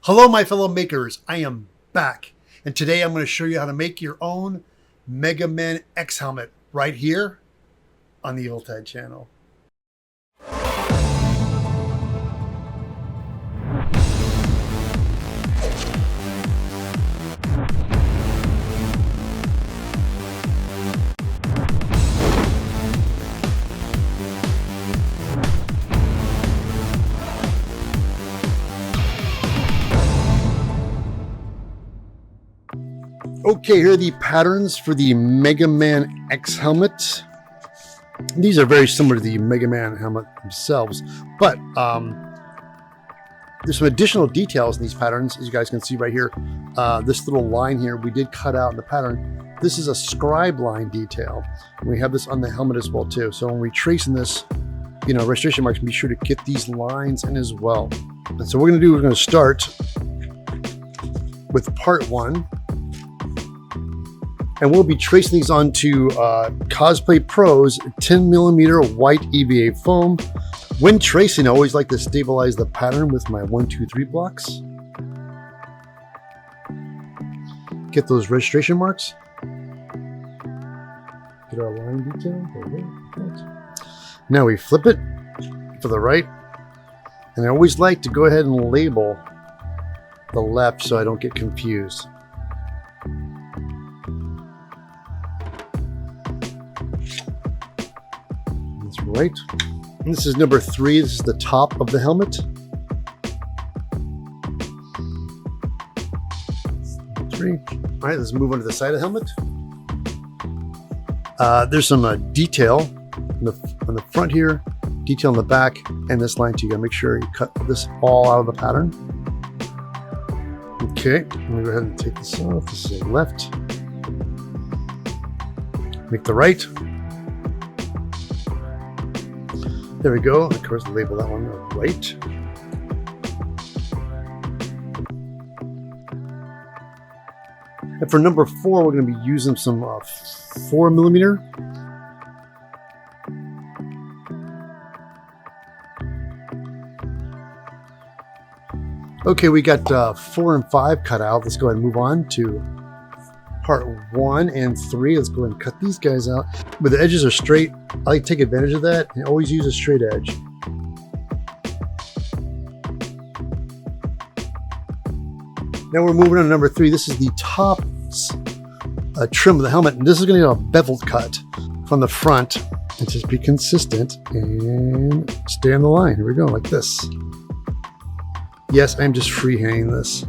Hello, my fellow makers. I am back, and today I'm going to show you how to make your own Mega Man X helmet right here on the Evil Tide channel. Okay, here are the patterns for the Mega Man X helmet. These are very similar to the Mega Man helmet themselves, but there's some additional details in these patterns, as you guys can see right here. This little line here, we did cut out in the pattern. This is a scribe line detail. We have this on the helmet as well too. So when we're tracing this, you know, registration marks, be sure to get these lines in as well. And so what we're going to start with part one. And we'll be tracing these onto Cosplay Pro's 10mm white EVA foam. When tracing, I always like to stabilize the pattern with my 1, 2, 3 blocks. Get those registration marks. Get our line detail. Now we flip it for the right. And I always like to go ahead and label the left so I don't get confused. Right, and this is number 3. This is the top of the helmet. 3. All right, let's move on to the side of the helmet. There's some detail on the front here, detail on the back, and this line too. You gotta make sure you cut this all out of the pattern. Okay, let me go ahead and take this off. This is a left. Make the right. There we go. Of course, label that one right. And for number 4, we're going to be using some 4mm. Okay, we got 4 and 5 cut out. Let's go ahead and move on to part 1 and 3. Let's go ahead and cut these guys out. But the edges are straight. I like to take advantage of that and always use a straight edge. Now we're moving on to number 3. This is the top trim of the helmet, and this is going to be a beveled cut from the front. And just be consistent and stay on the line. Here we go, like this. Yes, I'm just freehanding this.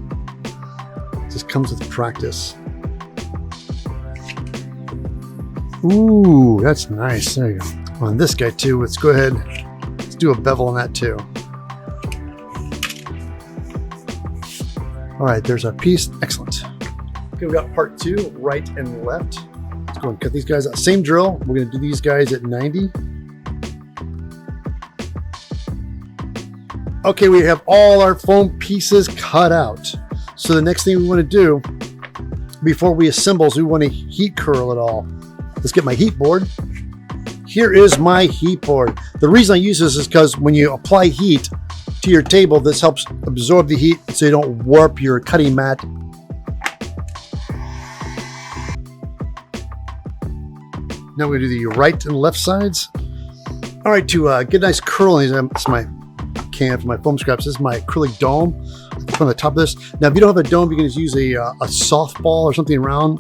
It just comes with practice. Ooh, that's nice. There you go. On this guy too, let's go ahead. Let's do a bevel on that too. All right, there's our piece. Excellent. Okay, we got part 2, right and left. Let's go and cut these guys out. Same drill. We're going to do these guys at 90. Okay, we have all our foam pieces cut out. So the next thing we want to do before we assemble is we want to heat curl it all. Let's get my heat board. Here is my heat board. The reason I use this is because when you apply heat to your table, this helps absorb the heat so you don't warp your cutting mat. Now we're going to do the right and left sides. All right, to get a nice curl, this is my can for my foam scraps. This is my acrylic dome from the top of this. Now, if you don't have a dome, you can just use a softball or something round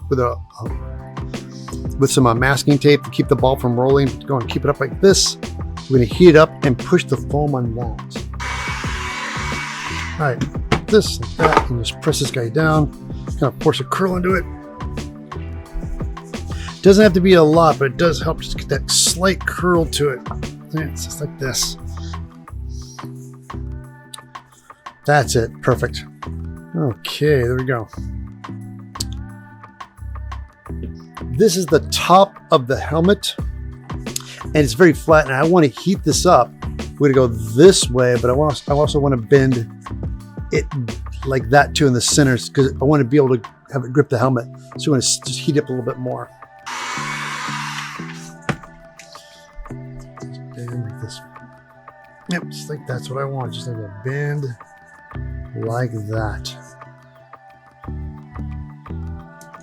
with some masking tape to keep the ball from rolling. Go and keep it up like this. We're going to heat it up and push the foam on that. All right, this like that, and just press this guy down. Kind of force a curl into it. Doesn't have to be a lot, but it does help just get that slight curl to it. It's just like this. That's it. Perfect. Okay, there we go. This is the top of the helmet, and it's very flat, and I want to heat this up. We're going to go this way, but I also want to bend it like that too in the center, because I want to be able to have it grip the helmet. So I want to just heat up a little bit more. Bend like this. Yep, just like that's what I want. Just like a bend. like that.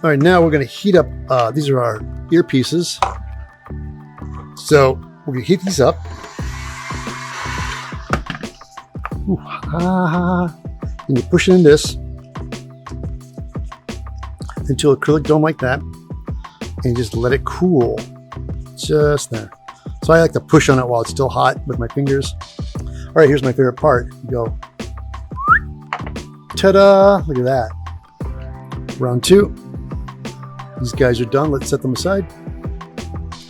All right, now we're going to heat up. These are our earpieces. So we're going to heat these up. Ooh, and you push it in this into acrylic dome like that, and just let it cool just there. So I like to push on it while it's still hot with my fingers. All right, here's my favorite part. You go, ta-da! Look at that. Round 2. These guys are done. Let's set them aside.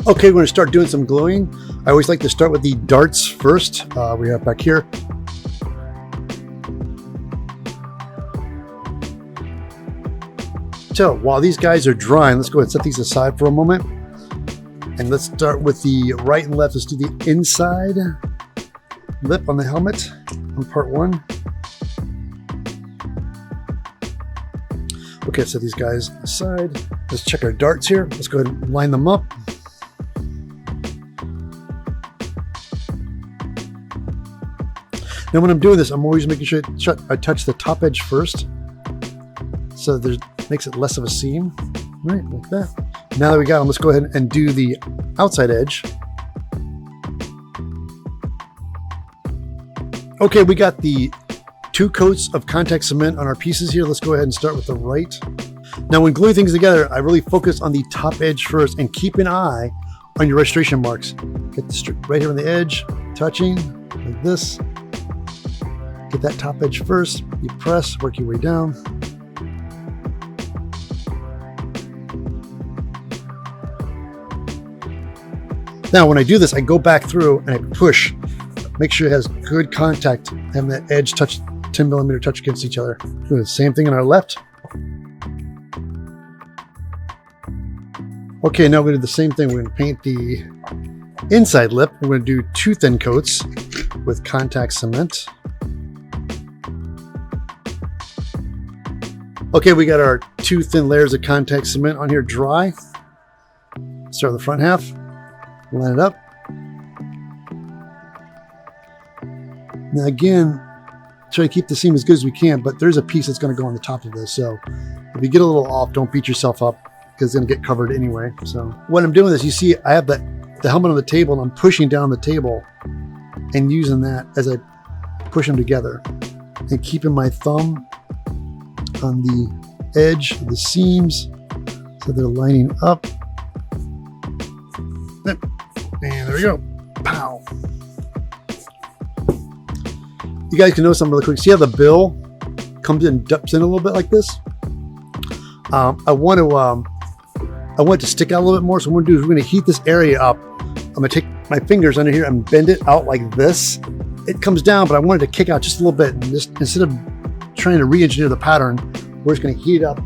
Okay, we're going to start doing some gluing. I always like to start with the darts first. We have back here. So while these guys are drying, let's go ahead and set these aside for a moment. And let's start with the right and left. Let's do the inside lip on the helmet on part 1. Okay, set these guys aside. Let's check our darts here. Let's go ahead and line them up. Now when I'm doing this, I'm always making sure I touch the top edge first, so that makes it less of a seam. Right, like that. Now that we got them, let's go ahead and do the outside edge. Okay, we got the 2 coats of contact cement on our pieces here. Let's go ahead and start with the right. Now when gluing things together, I really focus on the top edge first and keep an eye on your registration marks. Get the strip right here on the edge, touching like this. Get that top edge first. You press, work your way down. Now, when I do this, I go back through and I push. Make sure it has good contact, having that edge touch, 10mm touch against each other. Do the same thing on our left. Okay, now we're going to do the same thing. We're going to paint the inside lip. We're going to do 2 thin coats with contact cement. Okay, we got our 2 thin layers of contact cement on here dry. Start with the front half. Line it up. Now again, try to keep the seam as good as we can, but there's a piece that's going to go on the top of this. So if you get a little off, don't beat yourself up because it's going to get covered anyway. So when I'm doing this, you see I have the helmet on the table and I'm pushing down the table and using that as I push them together and keeping my thumb on the edge of the seams so they're lining up. And there we go. Pow. You guys can notice something really quick. See how the bill comes in, dips in a little bit like this? I want it to stick out a little bit more. So what we're going to do is we're going to heat this area up. I'm going to take my fingers under here and bend it out like this. It comes down, but I want it to kick out just a little bit. And just instead of trying to re-engineer the pattern, we're just going to heat it up.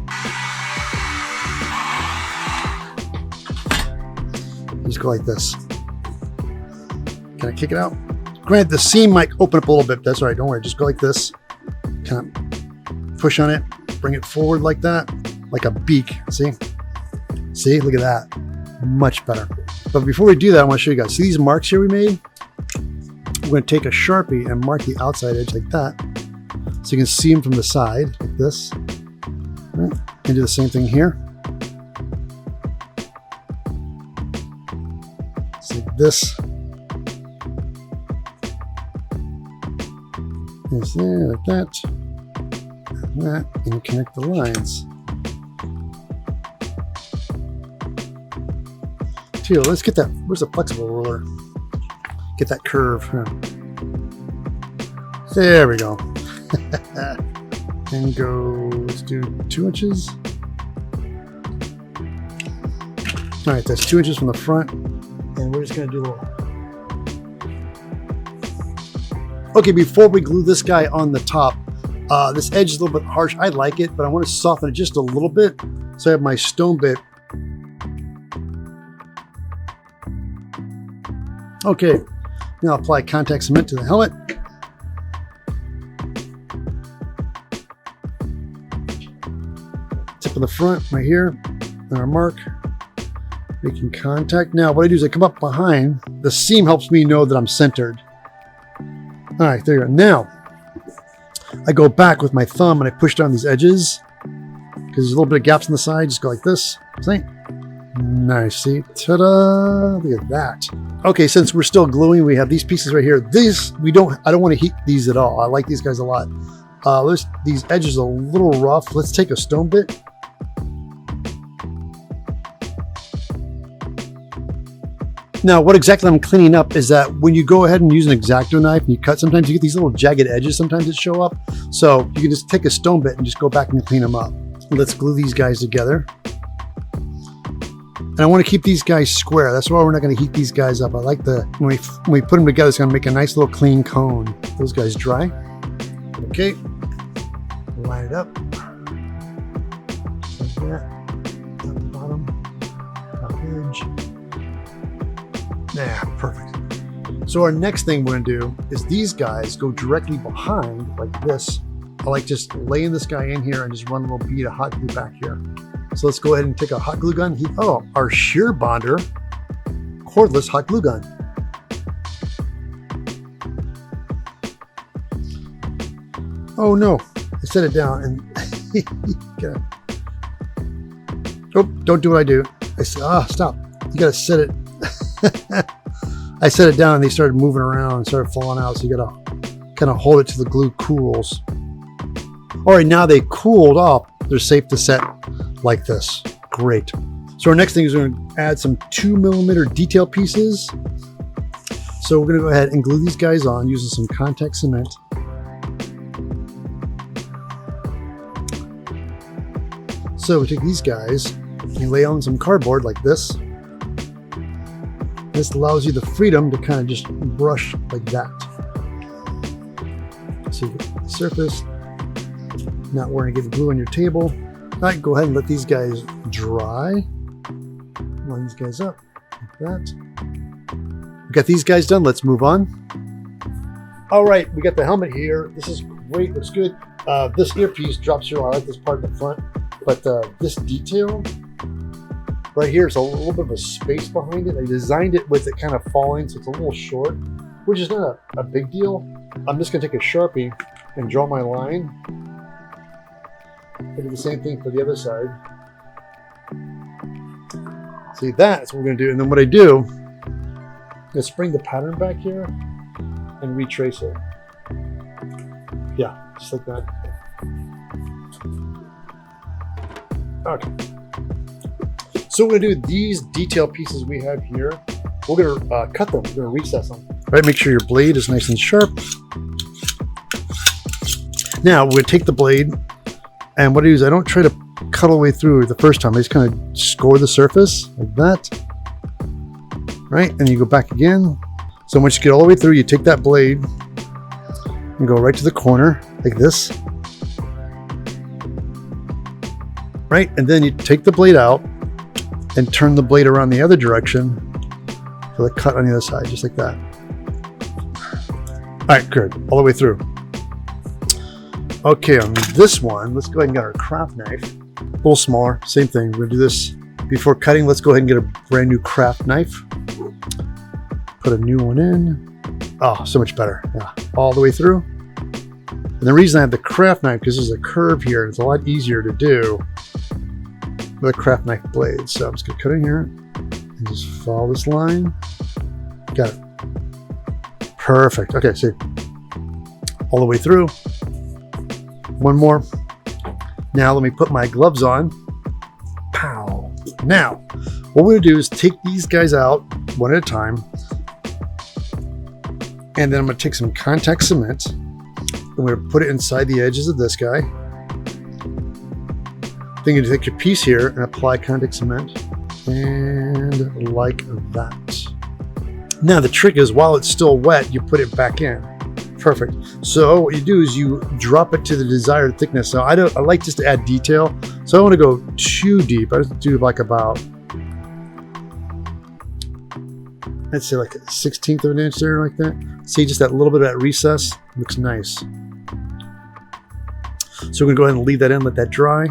Just go like this. Can I kick it out? Granted, the seam might open up a little bit. That's all right. Don't worry. Just go like this. Kind of push on it. Bring it forward like that. Like a beak. See? See? Look at that. Much better. But before we do that, I want to show you guys. See these marks here we made? We're going to take a Sharpie and mark the outside edge like that. So you can see them from the side like this. Right. And do the same thing here. It's like this. It's there, like that, and that, and you connect the lines. Here, let's get that. Where's the flexible ruler? Get that curve. Huh? There we go. And go. Let's do 2 inches. All right, that's 2 inches from the front, and we're just gonna do a little. Okay, before we glue this guy on the top, this edge is a little bit harsh. I like it, but I want to soften it just a little bit. So I have my stone bit. Okay, now I'll apply contact cement to the helmet. Tip of the front right here, on our mark, making contact. Now what I do is I come up behind. The seam helps me know that I'm centered. All right, there you go. Now, I go back with my thumb and I push down these edges because there's a little bit of gaps on the side. Just go like this. See? Nice. See? Ta-da! Look at that. Okay, since we're still gluing, we have these pieces right here. These I don't want to heat these at all. I like these guys a lot. These edges are a little rough. Let's take a stone bit. Now, what exactly I'm cleaning up is that when you go ahead and use an X-Acto knife and you cut, sometimes you get these little jagged edges sometimes that show up. So you can just take a stone bit and just go back and clean them up. Let's glue these guys together. And I want to keep these guys square. That's why we're not going to heat these guys up. I like when we put them together, it's going to make a nice little clean cone. Those guys dry. Okay. Line it up. Like that. Top and bottom. Top edge. Yeah, perfect. So our next thing we're going to do is these guys go directly behind like this. I like just laying this guy in here and just run a little bead of hot glue back here. So let's go ahead and take a hot glue gun. Our Surebonder cordless hot glue gun. Oh no, I set it down and oh, don't do what I do. I said, stop. You gotta set it. I set it down and they started moving around and started falling out. So you gotta kind of hold it till the glue cools. All right, now they cooled off. They're safe to set like this. Great. So our next thing is we're going to add some 2mm detail pieces. So we're going to go ahead and glue these guys on using some contact cement. So we take these guys and lay on some cardboard like this. This allows you the freedom to kind of just brush like that. So you get the surface. Not wanting to get glue on your table. All right, go ahead and let these guys dry. Line these guys up like that. We got these guys done. Let's move on. All right, we got the helmet here. This is great. Looks good. This earpiece drops here. I like this part in the front, but this detail right here is a little bit of a space behind it. I designed it with it kind of falling, so it's a little short, which is not a big deal. I'm just going to take a Sharpie and draw my line. I do the same thing for the other side. See, that's what we're going to do. And then what I do is bring the pattern back here and retrace it. Yeah, just like that. Okay. So we're going to do these detail pieces we have here. We're going to cut them. We're going to recess them. All right, make sure your blade is nice and sharp. Now we're going to take the blade. And what I do is I don't try to cut all the way through the first time. I just kind of score the surface like that. Right? And you go back again. So once you get all the way through, you take that blade and go right to the corner like this. Right? And then you take the blade out and turn the blade around the other direction for the cut on the other side, just like that. All right, good. All the way through. Okay, on this one, let's go ahead and get our craft knife. A little smaller, same thing. We're gonna do this before cutting. Let's go ahead and get a brand new craft knife. Put a new one in. Oh, so much better. Yeah, all the way through. And the reason I have the craft knife, because there's a curve here, and it's a lot easier to do with a craft knife blade. So I'm just gonna cut in here and just follow this line. Got it. Perfect. Okay, see, all the way through. One more. Now let me put my gloves on. Pow. Now, what we're gonna do is take these guys out one at a time. And then I'm gonna take some contact cement. I'm gonna put it inside the edges of this guy. Then you take your piece here and apply contact cement. And like that. Now the trick is while it's still wet, you put it back in. Perfect. So what you do is you drop it to the desired thickness. So I like just to add detail. So I don't want to go too deep. I just do like about, I'd say like a 1/16 of an inch there, like that. See, just that little bit of that recess looks nice. So we're gonna go ahead and leave that in, let that dry.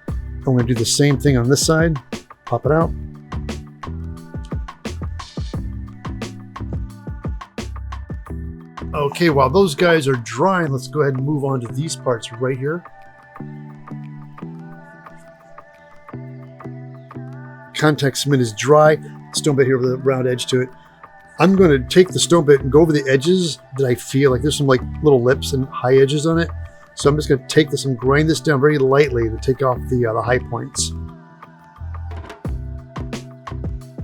I'm gonna do the same thing on this side. Pop it out. Okay, while those guys are drying, let's go ahead and move on to these parts right here. Contact cement is dry. Stone bit here with a round edge to it. I'm going to take the stone bit and go over the edges that I feel like there's some like little lips and high edges on it. So I'm just going to take this and grind this down very lightly to take off the high points.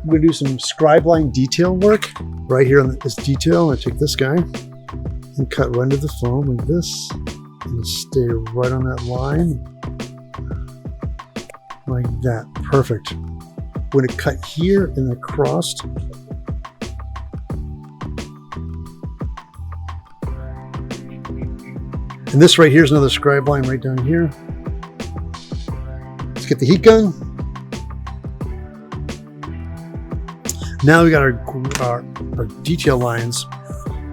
I'm going to do some scribe line detail work right here on this detail. I'm going to take this guy and cut right into the foam like this and stay right on that line like that. Perfect. I'm going to cut here and across. And this right here is another scribe line right down here. Let's get the heat gun. Now we got our detail lines.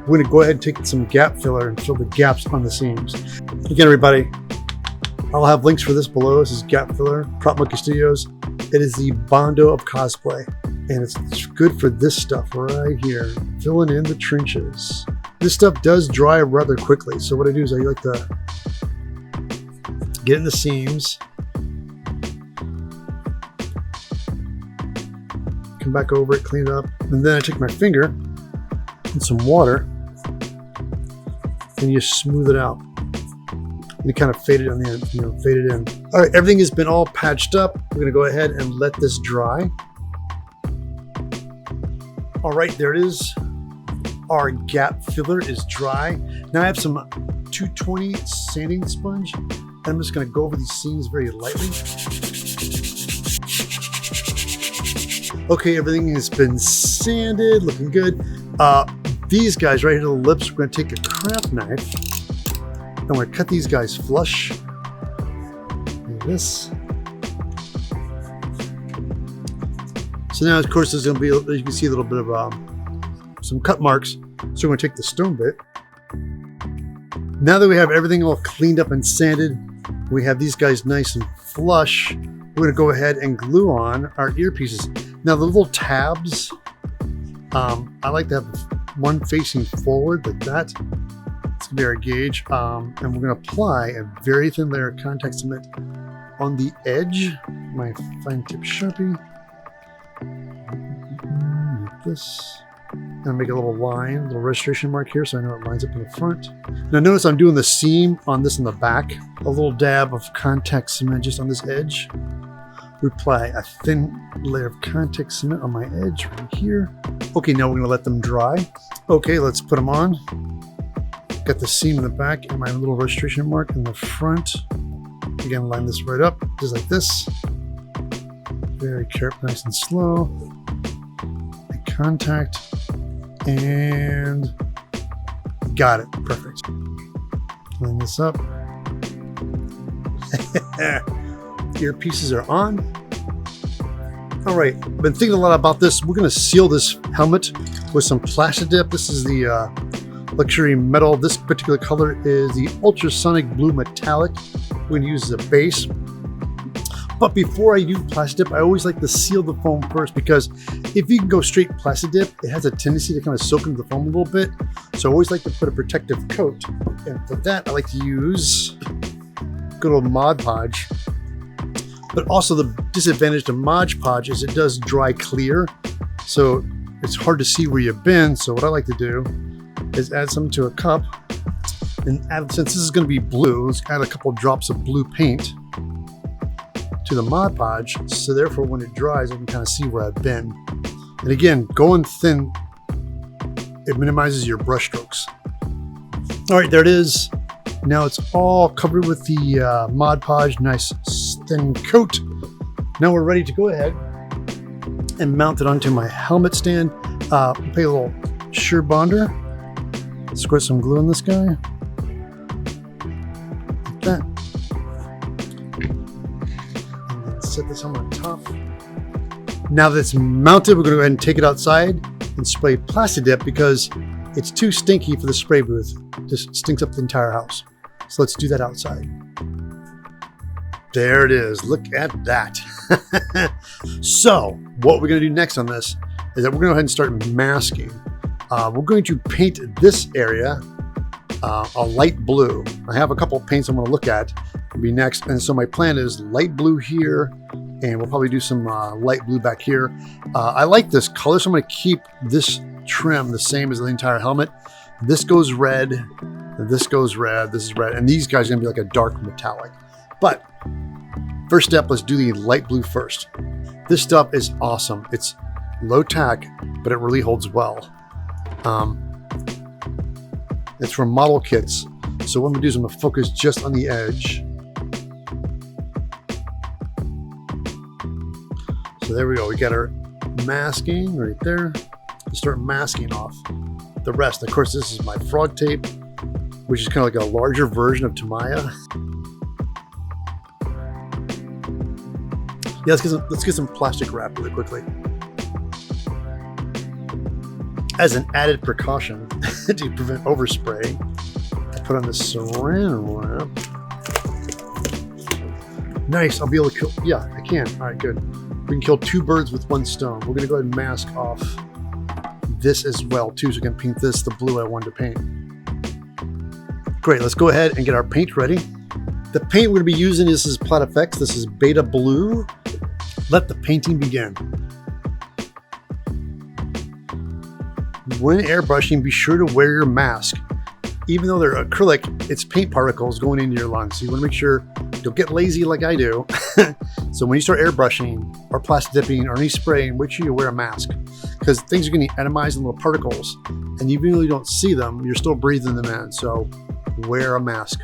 We're going to go ahead and take some gap filler and fill the gaps on the seams. Again, everybody, I'll have links for this below. This is Gap-Filla, Prop Monkey Studios. It is the Bondo of cosplay. And it's good for this stuff right here, filling in the trenches. This stuff does dry rather quickly. So what I do is I like to get in the seams, come back over it, clean it up, and then I take my finger and some water and you smooth it out. And you kind of fade it on the end, fade it in. All right, everything has been all patched up. We're gonna go ahead and let this dry. All right, there it is. Our gap filler is dry. Now I have some 220 sanding sponge, and I'm just going to go over these seams very lightly. Okay, everything has been sanded, looking good. These guys right here, the lips, we're going to take a craft knife, and we're going to cut these guys flush. Like this. So now, of course, there's going to be, as you can see, a little bit of some cut marks. So we're going to take the stone bit. Now that we have everything all cleaned up and sanded, we have these guys nice and flush. We're going to go ahead and glue on our earpieces. Now the little tabs, I like to have one facing forward like that. It's going to be our gauge. And we're going to apply a very thin layer of contact cement on the edge. My fine tip Sharpie. Like this. And make a little line, a little registration mark here so I know it lines up in the front. Now notice I'm doing the seam on this in the back. A little dab of contact cement just on this edge. We apply a thin layer of contact cement on my edge right here. Okay, now we're going to let them dry. Okay, let's put them on. Got the seam in the back and my little registration mark in the front. Again, line this right up, just like this. Very careful, nice and slow. Make contact. And got it. Perfect. Line this up. Earpieces are on. All right. I've been thinking a lot about this. We're going to seal this helmet with some Plastidip. This is the luxury metal. This particular color is the ultrasonic blue metallic. We're going to use as a base. But before I do Plastidip, I always like to seal the foam first, because if you can go straight Plastidip, it has a tendency to kind of soak into the foam a little bit. So I always like to put a protective coat. And for that, I like to use good old Mod-Podge. But also the disadvantage to Mod-Podge is it does dry clear. So it's hard to see where you've been. So what I like to do is add some to a cup. And add, since this is going to be blue, let's add a couple drops of blue paint to the Mod-Podge, so therefore when it dries I can kind of see where I've been. And again, going thin, it minimizes your brush strokes. All right, there it is. Now it's all covered with the Mod-Podge, nice thin coat. Now we're ready to go ahead and mount it onto my helmet stand. Play a little Surebonder. Squirt some glue on this guy. Like that. Set this on top. Now that it's mounted, we're going to go ahead and take it outside and spray Plastidip, because it's too stinky for the spray booth. It just stinks up the entire house. So let's do that outside. There it is. Look at that. So what we're going to do next on this is that we're going to go ahead and start masking. We're going to paint this area a light blue. I have a couple of paints I'm going to look at be next, and so my plan is light blue here, and we'll probably do some light blue back here. I like this color, so I'm going to keep this trim the same as the entire helmet. This goes red, this goes red, this is red, and these guys are going to be like a dark metallic. But first step, let's do the light blue first. This stuff is awesome. It's low tack, but it really holds well. It's from model kits. So what I'm gonna do is I'm gonna focus just on the edge. So there we go. We got our masking right there. Let's start masking off the rest. Of course, this is my frog tape, which is kind of like a larger version of Tamiya. Yeah, let's get some plastic wrap really quickly. As an added precaution to prevent overspray, I put on this saran wrap. Nice, I'll be able to kill, yeah, I can. All right, good. We can kill 2 birds with 1 stone. We're gonna go ahead and mask off this as well too, so we can paint this the blue I wanted to paint. Great, let's go ahead and get our paint ready. The paint we're gonna be using, this is PlaidFX, this is Beta Blue. Let the painting begin. When airbrushing, be sure to wear your mask. Even though they're acrylic, it's paint particles going into your lungs. So you want to make sure you don't get lazy like I do. So when you start airbrushing or plastic dipping or any spraying, make sure you wear a mask, because things are getting atomized in little particles, and even though you don't see them, you're still breathing them in. So wear a mask.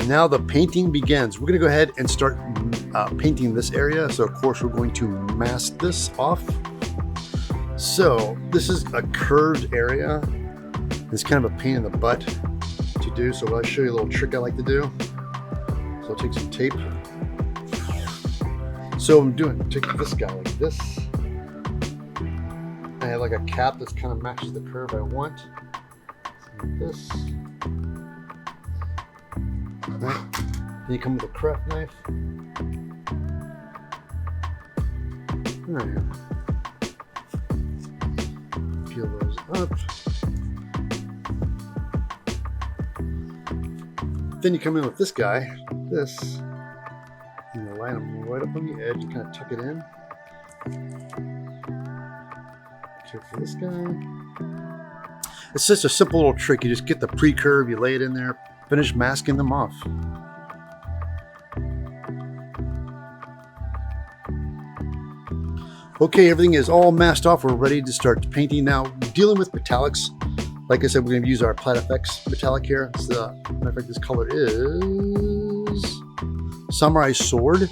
Now the painting begins. We're going to go ahead and start painting this area. So of course we're going to mask this off. So this is a curved area. It's kind of a pain in the butt to do. So I'll show you a little trick I like to do. So I'll take some tape. So I'm taking this guy like this. I have like a cap that kind of matches the curve I want. Like this. Right. Then you come with a craft knife. There you go. Peel those up. Then you come in with this guy, this, and you line them right up on the edge and kind of tuck it in. Check for this guy. It's just a simple little trick. You just get the pre-curve, you lay it in there, finish masking them off. Okay, everything is all masked off. We're ready to start painting now. Dealing with metallics, like I said, we're going to use our PlaidFX metallic here. So, matter of fact, this color is Samurai Sword.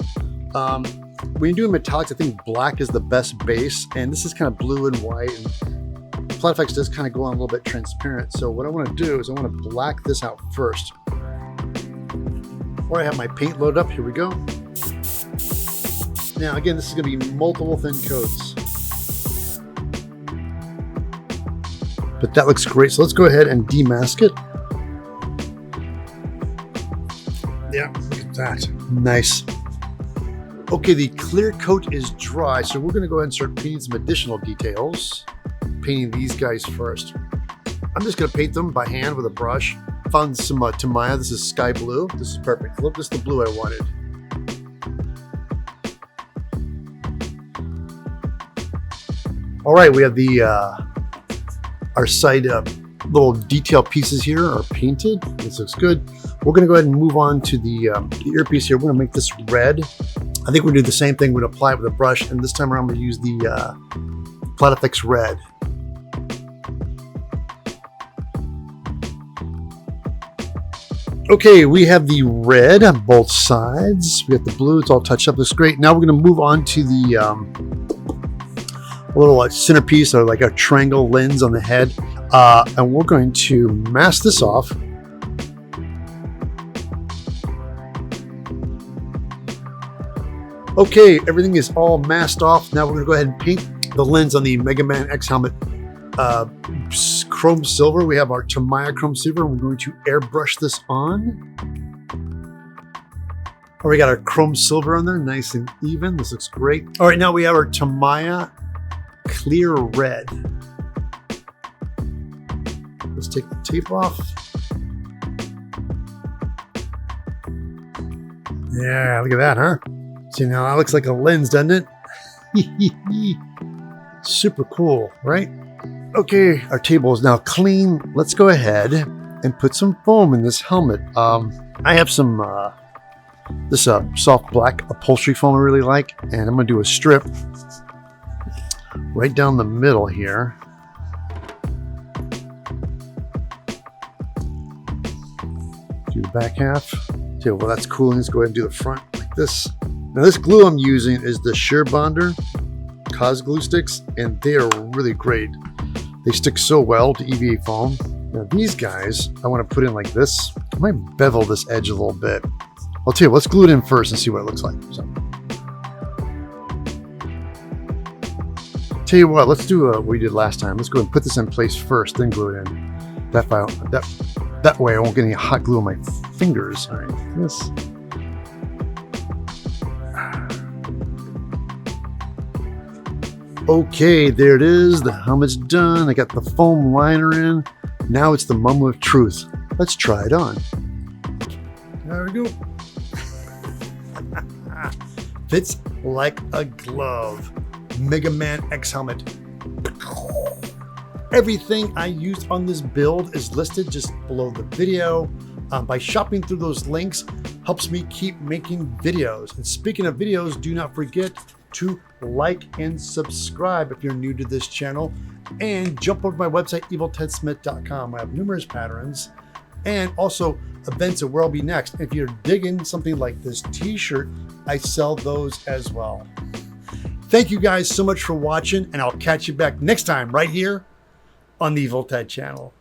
When you're doing metallics, I think black is the best base, and this is kind of blue and white. And PlaidFX does kind of go on a little bit transparent. So what I want to do is I want to black this out first. Or I have my paint loaded up. Here we go. Now, again, this is going to be multiple thin coats. But that looks great. So let's go ahead and demask it. Yeah, look at that. Nice. Okay, the clear coat is dry. So we're going to go ahead and start painting some additional details. Painting these guys first. I'm just going to paint them by hand with a brush. Found some Tamiya. This is sky blue. This is perfect. Look, this is the blue I wanted. All right, we have the our side little detail pieces here are painted. This looks good. We're going to go ahead and move on to the earpiece here. We're going to make this red. I think we'll do the same thing. We're going to apply it with a brush, and this time around we'll use the PlaidFX red. Okay, we have the red on both sides. We got the blue. It's all touched up. Looks great. Now we're going to move on to the little centerpiece, or like a triangle lens on the head, and we're going to mask this off. Okay, everything is all masked off. Now we're going to go ahead and paint the lens on the Mega Man X helmet chrome silver. We have our Tamiya chrome silver. We're going to airbrush this on. Oh, we got our chrome silver on there, nice and even. This looks great. All right, now we have our Tamiya Clear red. Let's take the tape off. Yeah, look at that, huh? See, now that looks like a lens, doesn't it? Super cool, right? Okay, our table is now clean. Let's go ahead and put some foam in this helmet. I have some this soft black upholstery foam I really like, and I'm gonna do a strip right down the middle here. Do the back half. Okay, well, that's cool. Let's go ahead and do the front like this. Now, this glue I'm using is the Surebonder Cos glue sticks, and they are really great. They stick so well to EVA foam. Now, these guys, I want to put in like this. I might bevel this edge a little bit. I'll tell you, let's glue it in first and see what it looks like. So, tell you what, let's do what we did last time. Let's go ahead and put this in place first, then glue it in. That way I won't get any hot glue on my fingers. All right, this. Okay, there it is. The helmet's done. I got the foam liner in. Now it's the moment of truth. Let's try it on. There we go. Fits like a glove. Mega Man X helmet. Everything I used on this build is listed just below the video. By shopping through those links helps me keep making videos. And speaking of videos, do not forget to like and subscribe if you're new to this channel, and jump over to my website, eviltedsmith.com. I have numerous patterns and also events of where I'll be next. If you're digging something like this t-shirt, I sell those as well. Thank you guys so much for watching, and I'll catch you back next time right here on the Evil Ted channel.